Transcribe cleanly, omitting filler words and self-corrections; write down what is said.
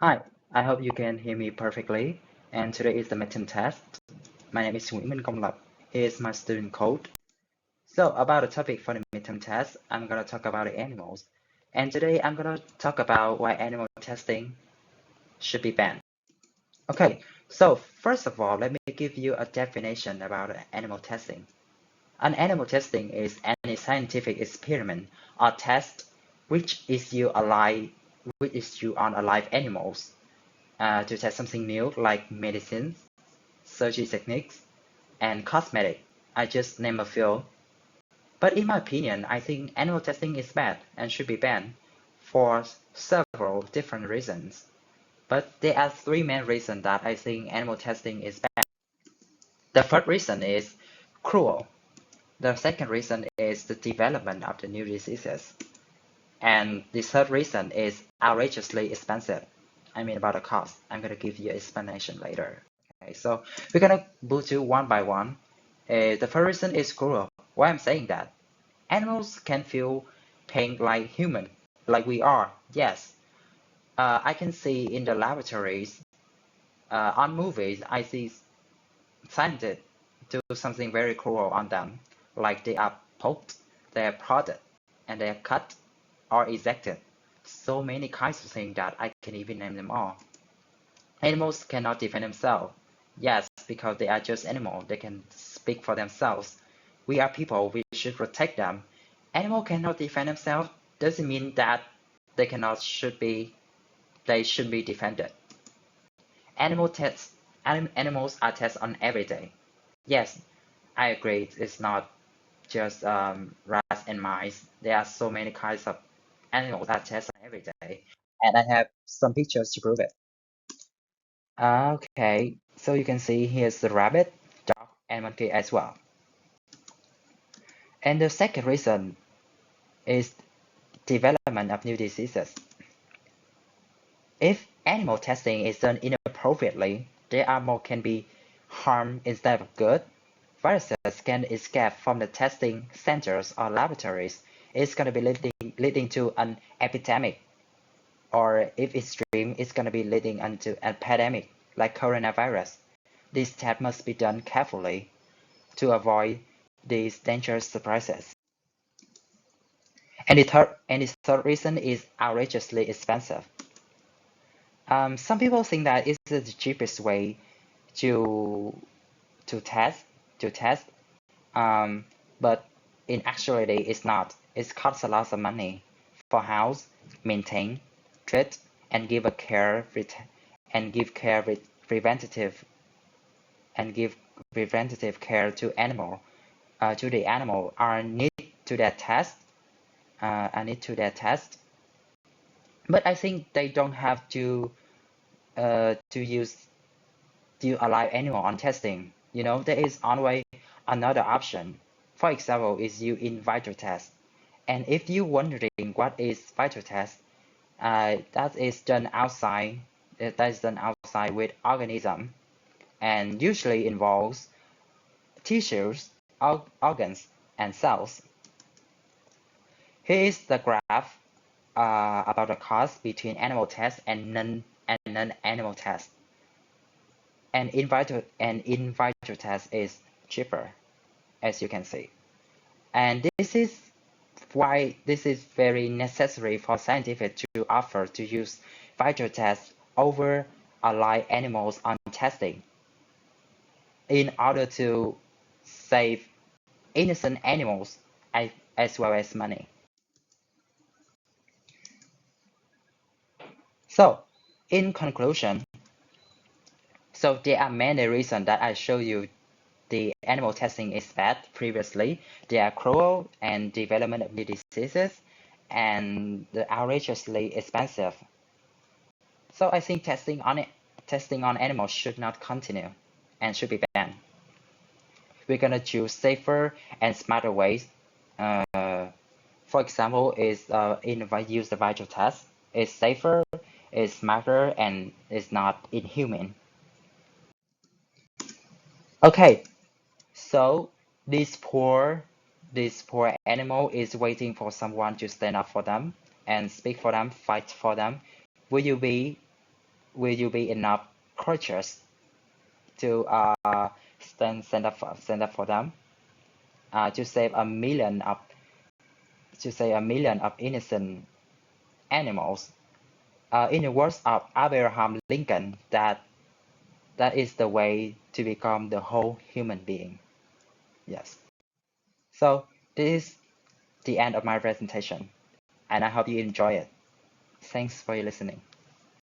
Hi, I hope you can hear me perfectly. And today is the midterm test. My name is Nguyễn, Công. Here is my student code. So about the topic for the midterm test, I'm gonna talk about the animals. And today I'm gonna talk about why animal testing should be banned. Okay, so first of all, let me give you a definition about animal testing. An animal testing is any scientific experiment or test which is used on alive animals to test something new like medicines, surgery techniques, and cosmetic. I just name a few. But in my opinion, I think animal testing is bad and should be banned for several different reasons. But there are three main reasons that I think animal testing is bad. The first reason is cruel. The second reason is the development of the new diseases. And the third reason is outrageously expensive. I mean about the cost. I'm gonna give you explanation later. Okay, so we're gonna go to one by one. The first reason is cruel. Why I'm saying that? Animals can feel pain like human, like we are. Yes. I can see in the laboratories, on movies, I see scientists do something very cruel on them, like they are poked, they are prodded, and they are cut or ejected. So many kinds of things that I can even name them all. Animals cannot defend themselves. Yes, because they are just animals. They can speak for themselves. We are people. We should protect them. Animal cannot defend themselves doesn't mean that they should be defended. Animal tests animals are tested on every day. Yes, I agree. It's not just rats and mice. There are so many kinds of animals that test on every day, and I have some pictures to prove it. Okay, so you can see here's the rabbit, dog, and monkey as well. And the second reason is development of new diseases. If animal testing is done inappropriately, there are more can be harm instead of good. Viruses can escape from the testing centers or laboratories. It's going to be leading to an epidemic, or if extreme, it's going to be leading into an epidemic like coronavirus. This test must be done carefully to avoid these dangerous surprises. And the third reason is outrageously expensive. Some people think that it's the cheapest way to to test to test, but in actuality it's not. It costs a lot of money for house, maintain, treat, and give a care and give care with preventative and give preventative care to the animal are need to that test. I need to that test, but I think they don't have to use a live animal on testing. There is always another option. For example, is you in vitro test. And if you wondering what is vitro test, that is done outside. That is done outside with organism, and usually involves tissues, organs, and cells. Here is the graph about the cost between animal tests and non-animal tests. And in vitro test is cheaper, as you can see. And this is why this is very necessary for scientific to offer to use vitro tests over live animals on testing in order to save innocent animals as well as money. So, in conclusion, so there are many reasons that I show you the animal testing is bad previously. They are cruel and development of new diseases and outrageously expensive. So I think testing on animals should not continue and should be banned. We're gonna choose safer and smarter ways. For example, use the vitro test. It's safer, it's smarter, and it's not inhuman. Okay, so this poor animal is waiting for someone to stand up for them and speak for them, fight for them. Will you be will you be enough courageous to stand up for them, to save a million of innocent animals? In the words of Abraham Lincoln, that is the way to become the whole human being. Yes. So this is the end of my presentation, and I hope you enjoy it. Thanks for your listening.